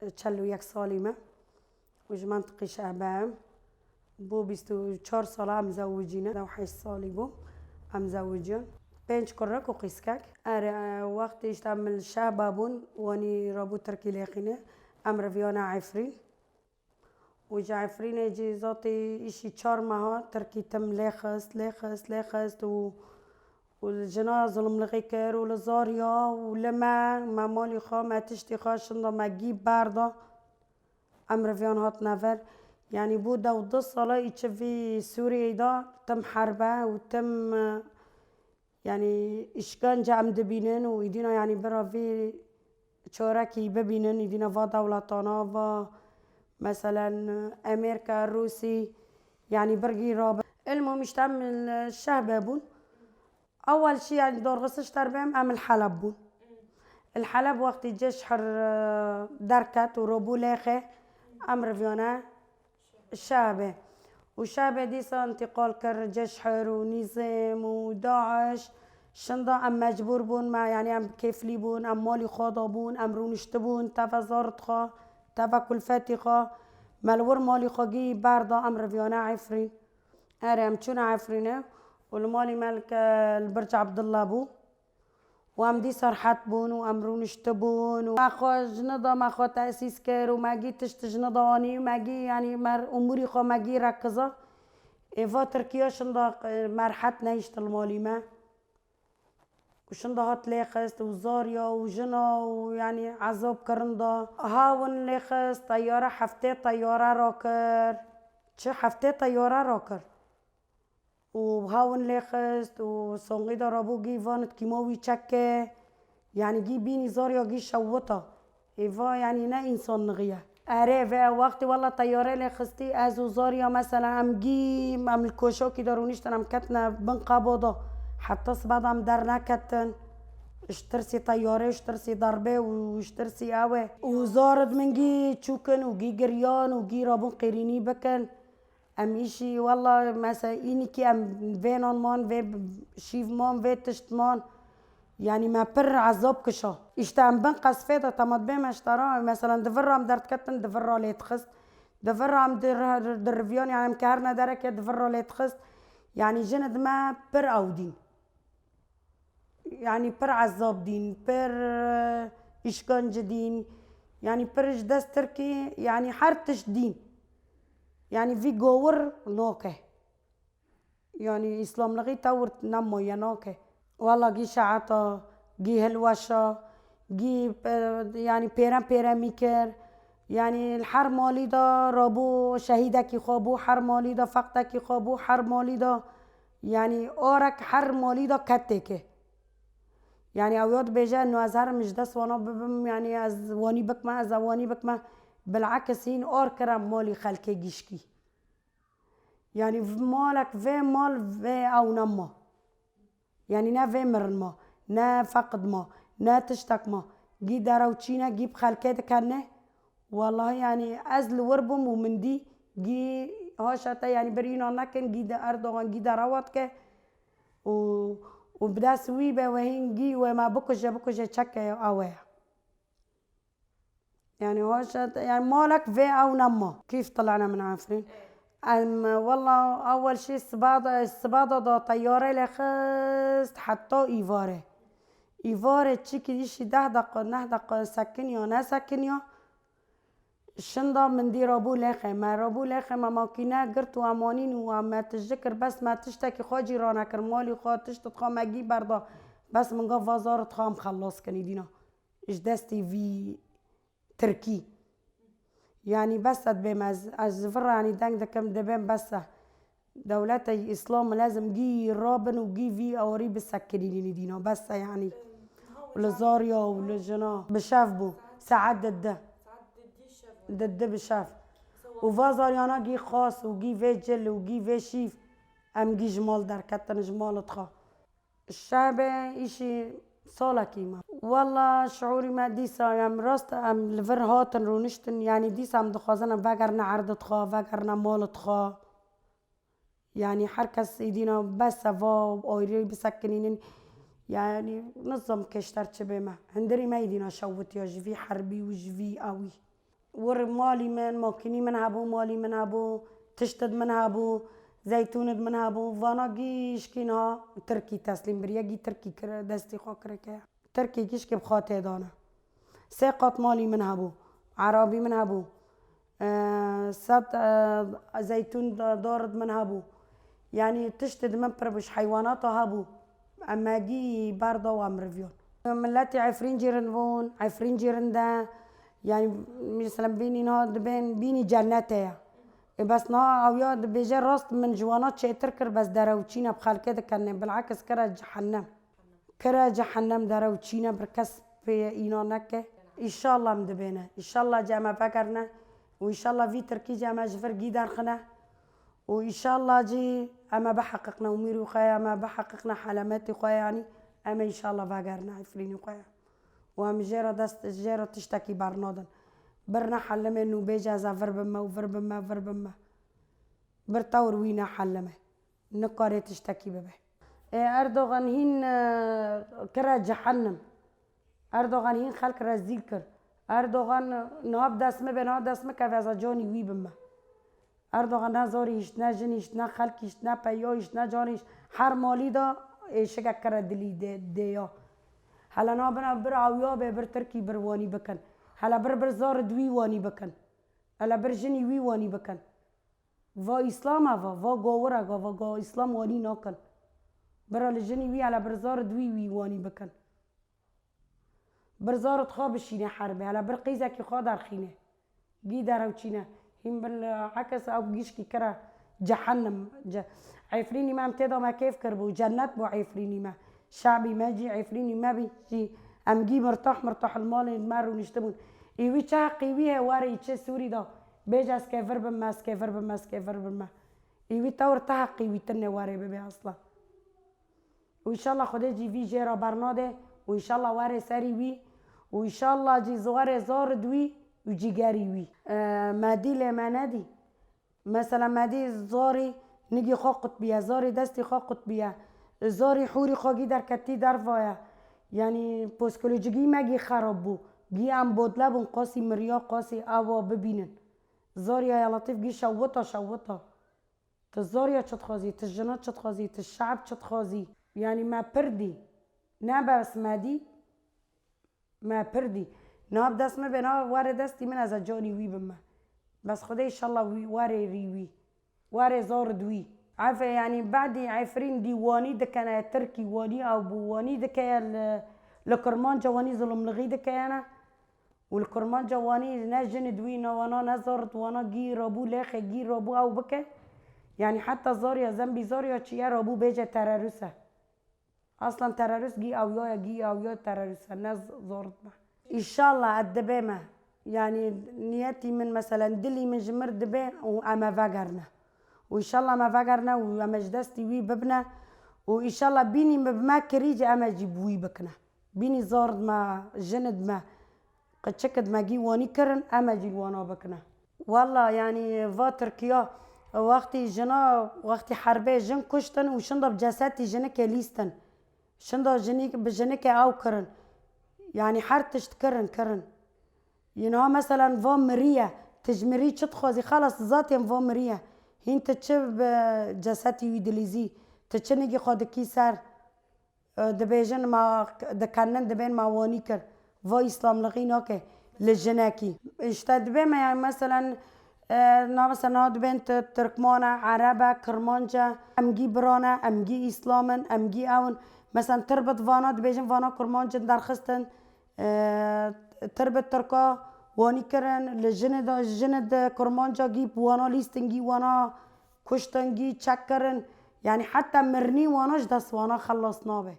یک ساليمه وج منطقي شعبام بو 24 ساله ام زوجينه و 8 سالي بو ام زوجين 5 كرك وقيسكك ار وقت اشتعمل شعبابون واني رابو تركي لاقينه ام رفيانا عفرين وجا عفرين يجي ذاتي اشي 4 ماه تركي تم لاخست والجنا ظلم لغيكر ولزاريا ولما ما مالي خا ما تشتي خاشندا ما جيب باردا ام رفيان هات نفر يعني بودا ودو صلاة يتشفي سوريا دا تم حربة وتم يعني إشكانجة عم دبينن ويدينا يعني برا في شاركي ببينن يدينا فا دولتانا فا مثلا أمريكا الروسي يعني برقي رابع المهم يشتعمل الشهبابون أول شي يعني دور غصش تربيم أم الحلبون الحلب وقت جشحر دركت وربو لاخي أم رفيانا الشعبة والشعبة دي انتقال كر جشحر ونظام وداعش شندا ام مجبور بون ما يعني ام كيفلي بون ام مالي خاضبون ام رونشتبون تفا زارت خا تفا كلفاتي خا مالور مالي خاجي بردا ام رفيانا عفرين ارم چون عفرينه والمالي ملك البرج عبد الله بو وام دي صرحت بون وام رونشتبون وما خا جندا ما خا تأسيس كر وما جي تجنداني وما جي يعني مر اموري خا ما جي ركزه ايفا تركيا شندا مرحت نيشت المالي ما وشندا هات لاخست وزاريا وجنا ويعني عذاب كرندا هاون لاخست طيارة حفتة طيارة راكر چه حفتة طيارة راكر وهاون لاخست وصنغيدا رابو جي فانت كيماوي تشكه يعني جي بيني زاريا جي شوطة ايفا يعني نا انسان نغيه اره وقتی والله طياره لاخستي از زاريا مثلا ام جي ام الكوشوكي دارونيشتن ام كتنا بن قباضه حتى صباد ام در نكتن اشترسي طياره اشترسي ضربه واشترسي اوه وزارد من جي تشوكن وجي جريان وجي رابون قيريني بكن ام ايشي والله مثلا اني كي ام فينون مان في شيف مان في تشت مان يعني ما بر عذاب كشا اشتام بنقص فيدا تمد بهم اشترا مثلا دفر عم درت كتن دفر لي تخست دفر عم درفيان يعني مكهرنا درك دفر لي تخست يعني جند ما بر او دين يعني بر عذاب دين بر اشكنج دين يعني بر جدس تركي يعني حرتش دين يعني في جور نوكه يعني اسلام لغي تور نمو ينوكه والله جي شعطة جي هلوشة جي يعني بيران ميكر يعني الحر مالي دا رابو شهيدك خابو حر مالي دا فقدك خابو حر مالي دا يعني اورك حر مالي دا كتك يعني اويات بيجا انه ازهر مش دس وانا ببم يعني از واني بكما از واني بكما بالعكس هين اور كرم مالي خلكي جيشكي يعني مالك في مال في او نما يعني نا في مرن نا فقد ما نا تشتك ما جي داروتشينا جيب خلكات كنه والله يعني ازل وربم ومن دي جي هاشتا يعني برينا نكن جي دا اردوغان جي دارواتك وبدا سويبه وهين جي وما بكجة تشكه اوه يعني هاشتا يعني مالك في او نما كيف طلعنا من عفرين والله اول شيء السباده دا طياره لخست حتى ايفاره تشيكي ديشي 10 دقيقه 9 دقيقه سكنيا نا سكنيا الشندا من دي رابو لاخي ما رابو لاخي ما ماكينه قرت وامانين وما تذكر بس ما تشتكي خاجي رانا كرمالي خا تشتت خا ما جي بردا بس من قف وزاره خام خلص كني دينا ايش دستي في تركي يعني بس بمز الزفر يعني دنگ دكم دبن بس دولتي اسلام لازم جي رابن وجي في اوري بالسكرين دينا بس يعني ولزاريا ولجنا بشافبو ساعات ضد بشاف وفازاريانا جي خاص وجي في جل وجي في شيف ام جي جمال در كتن جمال تخا الشعب اشي صالة كيما والله شعوري ما ديسا يعني راست ام لفر هاتن رونشتن يعني ديسا ام دخوازنا فاقرنا عرض تخا فاقرنا مال تخا يعني حركس ايدينا بس فا اويري بسكنين يعني نظم كشتر تشبه ما هندري ما يدينا شوت يا جفي حربي وجفي قوي ور مالي من ماكيني من هبو مالي من هبو تشتد من هبو زيتون من هبو وانا جيش كينها تركي تسليم بريا جي تركي كر دستي خاكرك تركي جيش كبخاته دانا ساقط مالي من هبو عربي من هبو سات زيتون دارد من هبو يعني تشتد من بربش حيواناتها هبو اما جي برضه وامرفيون ملاتي عفرين جيرنفون عفرين جيرندا يعني مثلا بيني نهاد بيني جنته بس نا او ياد بيجي راست من جوانات شي تركر بس دروتشينا بخال كده كان بالعكس كره جهنم كره جهنم دروتشينا بركس في اينا نكه ان شاء الله مدبينا ان شاء الله جامع فكرنا وان شاء الله في تركي جامع جفر جيدان خنا وان شاء الله جي اما بحققنا وميرو خايا اما بحققنا حلماتي خايا يعني اما ان شاء الله فاقرنا عفريني خايا وام جيرا دست جيرا تشتكي برنادن برنا حلمه انه بيجازا فربما وفربما فربما برتور وينا حلمه نقاري تشتكي ببه اردوغان هين كرا جهنم اردوغان هين خلق رزيكر اردوغان نهاب دسمه بنا دسمه كفازا جاني وي بما اردوغان نزاری اشنا جنی اشنا خلقی اشنا پیا اشنا جانیش هر مالی دا شگه کرد دلی دیا حالا نابنا بر عویا به بر ترکی بر وانی بکن حالا بر زار دوی وانی بکن حالا بر جنی وی وانی بکن و اسلام و گاورا و اسلام وانی ناکن برا لجنی وی حالا بر زار دوی وی وانی بکن بر زارت خواب شینه حربه حالا بر قیزه که خواه در خینه گی در چینه هم بالعكس او جيشكي كرا جهنم عفريني ما امتدى ما كيف كربو جنات بو عفريني ما شعبي ما جي عفريني ما بيجي ام جي مرتاح المال المار ونشتمون ايوي تشاقي ويها واري تشي سوري دا بيجا سكيفر بما سكيفر بما سكيفر بما ايوي تور تحقي ويتني واري ببي اصلا وان شاء الله خدي جي في جيرا برناده وان شاء الله واري ساري وي وان شاء الله جي زواري زار دوي وجي جاري وي مادي لما نادي مثلا مادي زاري نجي خاقط بيا زاري دستي خاقط بيا زاري حوري خاقي در كتي در فايا يعني بسكولوجي ماجي خراب بو جي ام بودلابون قاسي مريا قاسي اوا ببينن زاري يا لطيف جي شوطه تزاريا تشتخازي تجنات تشتخازي تشعب تشتخازي يعني ما بردي نا بس مادي ما بردي ناب دست من بنا واره دستی من از جانی وی بما بس خدا ان شاء الله واره ريوي واره زار دوي عارفه يعني بعد عفرين ديواني دكنا تركي واني او بواني دكيا لكرمان جواني ظلم لغي دكيانا والكرمان جواني نجن دوينا وانا نزرت وانا جي رابو لاخ جي رابو او بك يعني حتى زاريا ذنبي زاريا تشيا رابو بيجا ترارسه اصلا ترارس جي او يا ترارسه الناس زارت ما ان شاء الله الدبامه يعني نيتي من مثلا دلي من جمر دبا واما فاقرنا وان شاء الله ما فاقرنا واما جدستي وي ببنا وان شاء الله بيني ما كريجي اما جيب وي بكنا بيني زارد ما جند ما قد شكد ما جي واني كرن اما جي وانا بكنا والله يعني فا تركيا وقتي جنا وقتي حربه جن كشتن وشندا بجساتي جنك ليستن شندا جنيك بجنك او كرن يعني حرتش كرن ينها مثلا فا مريا تجمري تشتخوزي خلاص ذاتي فا مريا هين تشب جساتي ويدليزي تشنجي خودكي سر دبيجن ما دكانن دبين ما واني كر فا اسلام لغيناكي للجناكي اشتد بما يعني مثلا مثلا دبين تركمانة عربة كرمانجا امجي برانا امجي اسلاما امجي اون مثلا تربط فانا دبيجن فانا كرمانجا درخستن تربط تركا واني كرن لجند كرمانجا جيب وانا ليستنجي وانا كشتنجي تشكرن يعني حتى مرني وانا جدس وانا خلصنا به